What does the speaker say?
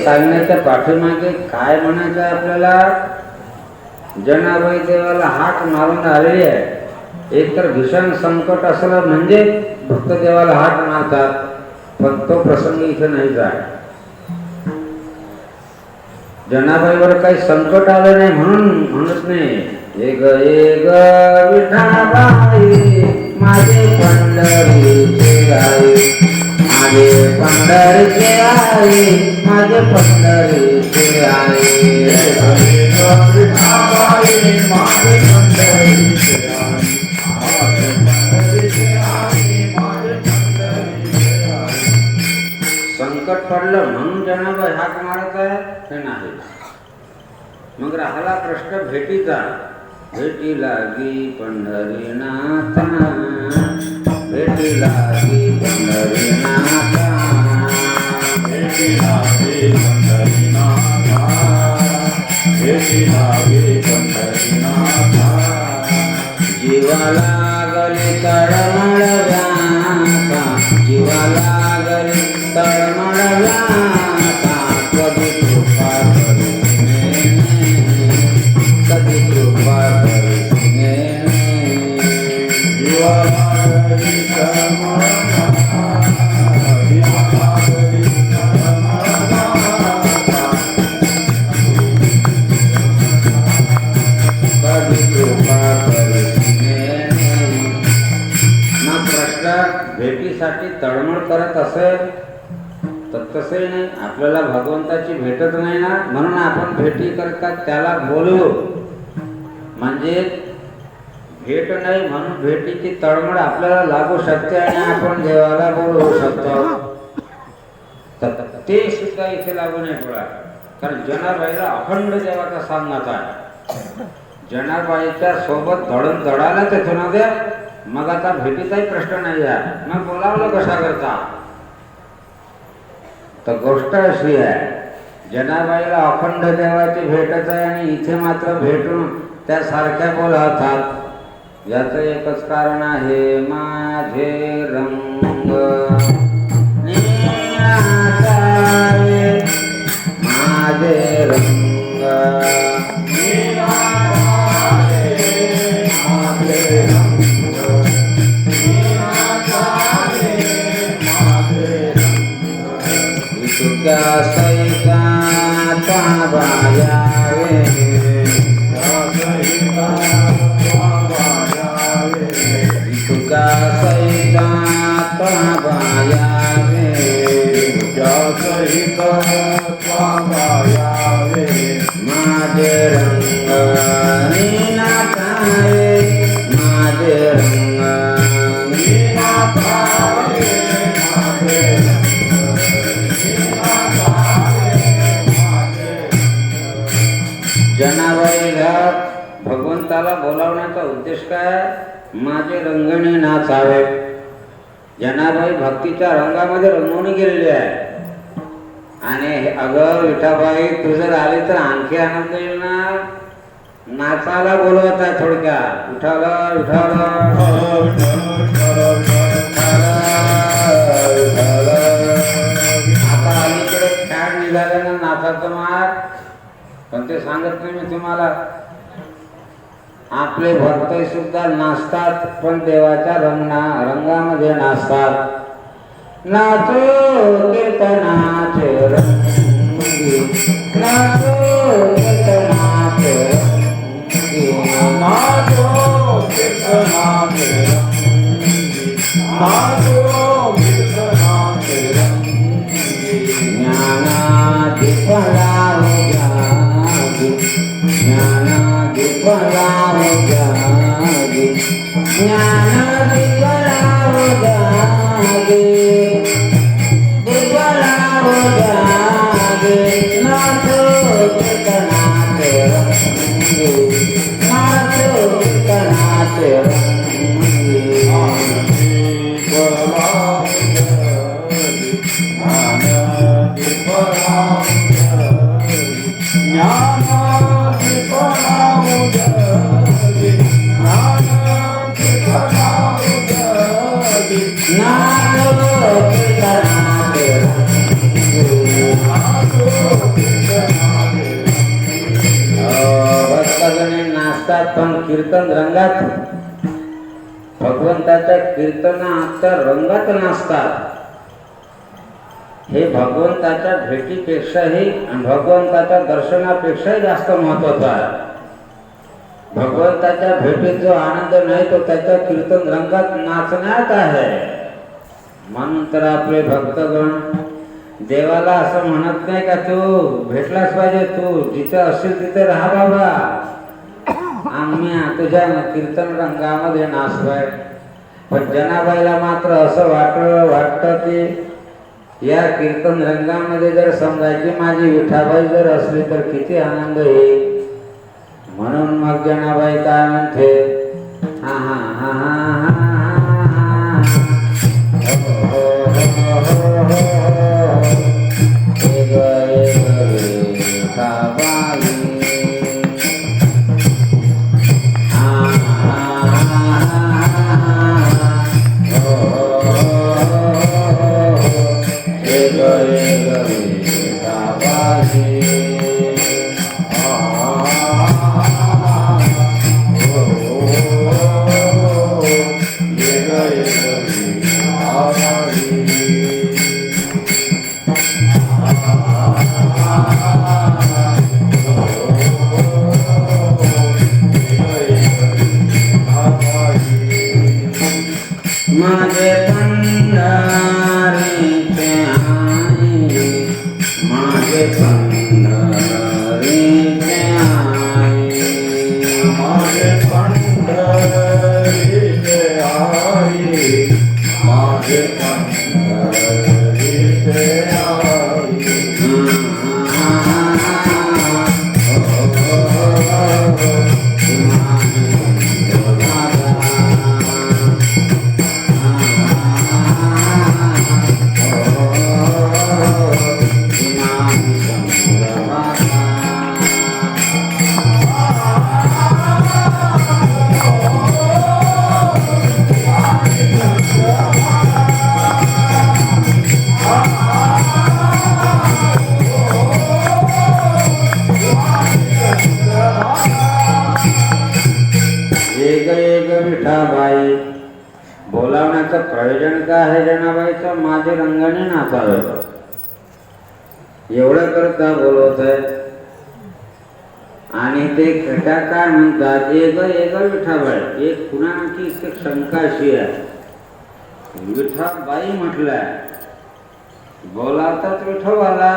सांगण्याच्या पाठीमागे काय म्हणायचं आपल्याला? जनाबाई देवाला हाक मारून आलेली आहे. एकतर भीषण संकट असलं म्हणजे भक्त देवाला हाक मारतात, पण तो प्रसंग इथे नाही जाय. जनाबाईवर काही संकट आलं नाही म्हणून म्हणत नाही. एक एक विठाबाई माझे पंढरीचे आई, माझे पंढरीचे आई, माझे पंढरीचे आई. विठाबाई माझे पंढरीचे आई, माझे पंढरीचे आई, माझे पंढरीचे आई. संकट पडलं म्हणून जनाबाई हाक मारत आहे हे नाही. मग राहिला प्रश्न भेटीचा. भेटी लागी पंढरीनाथा, भेटी लागी पंढरीनाथा, भेटी लागी पंढरीनाथा, भेटी लागी पंढरीनाथा. जीवाला गली तळमळ व्याथा, जीवाला गली तळमळ व्याथा. कधी कृपा करुणे, कधी कृपा करुणे. जीवाला गली तळमळ व्याथा, जीवाला गली तळमळ व्याथा. कधी कृपा करुणे. मग प्रश्न भेटीसाठी तळमळ करत असेल तर तसंही नाही. आपल्याला भगवंताची भेटत नाही ना, म्हणून आपण भेटी करतात त्याला बोलवू. म्हणजे भेट नाही म्हणून भेटीची तळमळ आपल्याला लागू शकते आणि आपण देवाला बोलवू शकतो. ते सुद्धा इथे लागू नाही पडा. कारण जनाबाईला अखंड देवाचा सांगण्यात आहे. जनाबाईच्या सोबत धडून धडाला तिथून द्या. मग आता भेटीचाही प्रश्न नाही आहे. मग बोलावलं कशा करता? तर गोष्ट अशी आहे, जनाबाईला अखंड देवाची भेटच आहे आणि इथे मात्र भेटून त्या सारख्या बोलतात. याचं एकच कारण आहे, माझे रंग निळाचावे, माझे रंग, माझे रंग. तुका सैता बायावे, तुका सैता बायावे, माझे रंग नीनाचावे, माझे रंग नीनाचावे, माझे रंग. जनाबाईला भगवंताला बोलावण्याचा उद्देश काय? माझे रंगणे नाचावे. जनाबाई भक्तीच्या रंगामध्ये रंगवून गेलेली आहे. आणि अगं विठाबाई तू जर आली तर आणखी आनंद येईल ना. नाचायला बोलवत आहे थोडक्यात. उठाला उठाला आता अलीकडे फॅड निघाले ना नाचाचं मार. पण ते सांगत नाही मी तुम्हाला. आपले भक्त सुद्धा नाचतात पण देवाच्या रंगामध्ये नाचतात. नाचो कीर्तनाचे रंगी, नाचो कीर्तनाचे रंगी, नाचो कीर्तनाचे रंगी, नाचो कीर्तनाचे रंगी. ज्ञानादीप लावू जागी, ज्ञानादीप लावू जागी, ज्ञानादीप लावू जागी, दीप लावू जागी. नाचो कीर्तनाचे रंगी, नाचो कीर्तनाचे रंगी. भक्तगणे नाचतात पण कीर्तन रंगात, भगवंताच्या कीर्तनाच्या रंगात नाचतात. हे भगवंताच्या भेटीपेक्षाही आणि भगवंताच्या दर्शनापेक्षाही जास्त महत्वाचं आहे. भगवंताच्या भेटीत जो आनंद नाही तो त्याच्या कीर्तन रंगात नाचण्यात आहे. म्हणून तर आपले भक्तगण देवाला असं म्हणत नाही का तू भेटलाच पाहिजे, तू जिथं असेल तिथे राहा बाबा, आम्ही तुझ्या कीर्तन रंगामध्ये नाचलोय. पण जनाबाईला मात्र असं वाटतं की या कीर्तन रंगामध्ये जर समजायची माझी विठाबाई जर असली तर किती आनंद येईल. म्हणून मग जनाबाई काय म्हणते, हा हा हा हा हा माझे पंढरीचे आई, माझे पंढरीचे आई, माझे पंढरीचे आई, माझे पंढरीचे विठाबाई. बोलावण्याचं प्रयोजन काय आहे जनाबाईचं? माझे रंगाने नाचावे एवढं करता बोलवत आहे. आणि ते कथा काय म्हणतात, एक विठाबाई. एक कुणाची शंका अशी आहे, विठाबाई म्हटलंय, बोलावतात विठोबाला.